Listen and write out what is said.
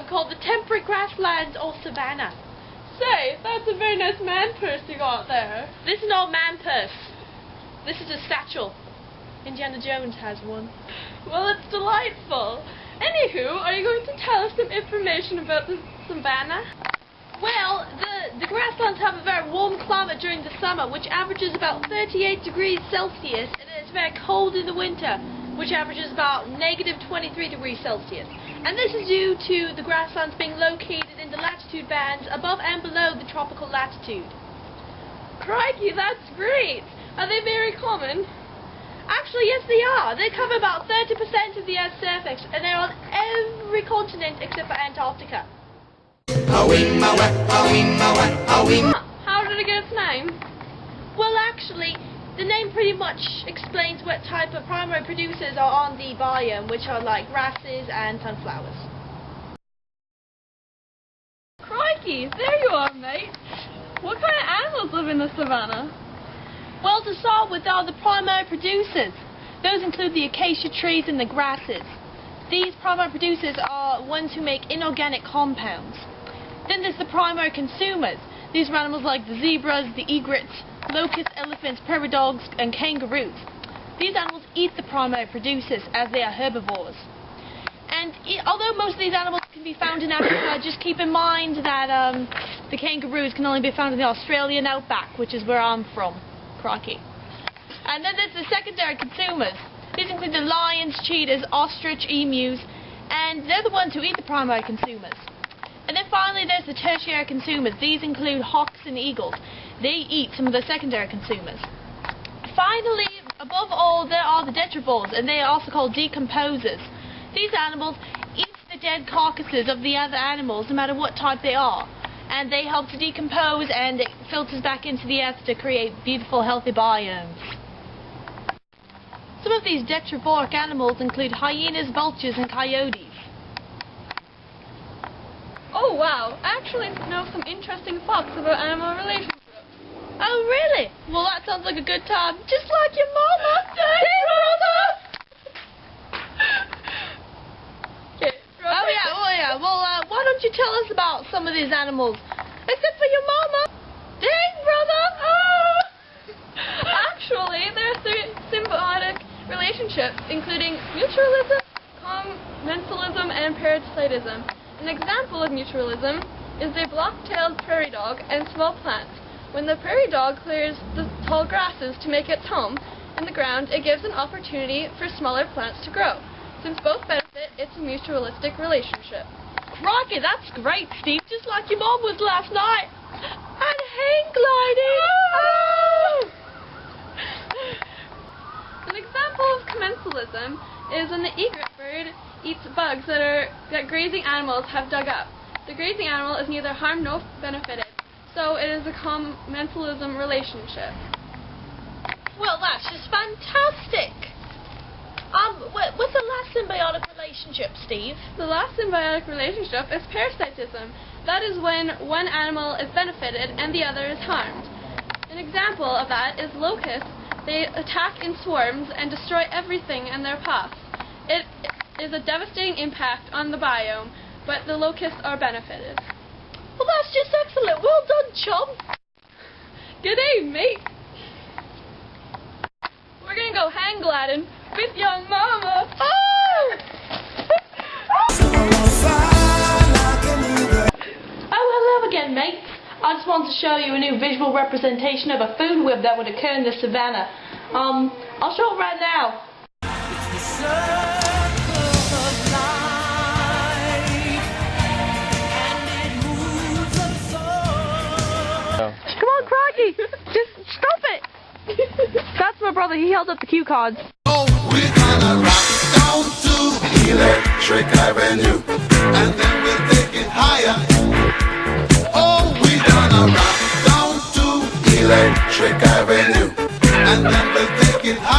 called the temperate grasslands or savannah. Say, that's a very nice man purse you got there. This is not man purse. This is a satchel. Indiana Jones has one. Well, it's delightful. Anywho, are you going to tell us some information about the savannah? Well, the grasslands have a very warm climate during the summer, which averages about 38 degrees Celsius, and it's very cold in the winter, which averages about negative 23 degrees Celsius. And this is due to the grasslands being located in the latitude bands above and below the tropical latitude. Crikey, that's great! Are they very common? Actually, yes, they are. They cover about 30% of the Earth's surface, and they're on every continent except for Antarctica. How did it get its name? Well, actually, the name pretty much explains what type of primary producers are on the biome, which are like grasses and sunflowers. Crikey, there you are, mate. What kind of animals live in the savannah? Well, to start with are the primary producers. Those include the acacia trees and the grasses. These primary producers are ones who make inorganic compounds. Then there's the primary consumers. These are animals like the zebras, the egrets, locusts, elephants, prairie dogs, and kangaroos. These animals eat the primary producers as they are herbivores. And although most of these animals can be found in Africa, just keep in mind that the kangaroos can only be found in the Australian outback, which is where I'm from. Crikey. And then there's the secondary consumers. These include the lions, cheetahs, ostrich, emus, and they're the ones who eat the primary consumers. And then finally there's the tertiary consumers. These include hawks and eagles. They eat some of the secondary consumers. Finally, above all, there are the detritivores, and they are also called decomposers. These animals eat the dead carcasses of the other animals, no matter what type they are. And they help to decompose, and it filters back into the earth to create beautiful, healthy biomes. Some of these detrivoric animals include hyenas, vultures, and coyotes. Oh wow, I actually know some interesting facts about animal relationships. Oh really? Well, that sounds like a good time. Just like your mama. Hey, mama! Okay, oh yeah. Well, why don't you tell us about some of these animals? Except for your mama. Dang, brother! Oh! Actually, there are three symbiotic relationships, including mutualism, commensalism, and parasitism. An example of mutualism is the block-tailed prairie dog and small plants. When the prairie dog clears the tall grasses to make its home in the ground, it gives an opportunity for smaller plants to grow. Since both benefit, it's a mutualistic relationship. Crikey, that's great, Steve, just like your mom was last night. And hang gliding! Oh! An example of commensalism is when the egret bird eats bugs that grazing animals have dug up. The grazing animal is neither harmed nor benefited, so it is a commensalism relationship. Well, that's just fantastic! What's the last symbiotic relationship, Steve? The last symbiotic relationship is parasitism. That is when one animal is benefited and the other is harmed. An example of that is locusts. They attack in swarms and destroy everything in their path. It is a devastating impact on the biome, but the locusts are benefited. Well, that's just excellent. Well done, chum. Good day, mate. We're gonna go hang gliding with young mama. Oh! Oh, hello again, mate. I just wanted to show you a new visual representation of a food web that would occur in the savannah. I'll show it right now. Come on, Crikey! Just stop it! That's my brother, he held up the cue cards. Oh, we're gonna rock down to Electric Avenue, and then we'll take it higher. Oh, we're gonna rock down to Electric Avenue, and then we'll take it higher.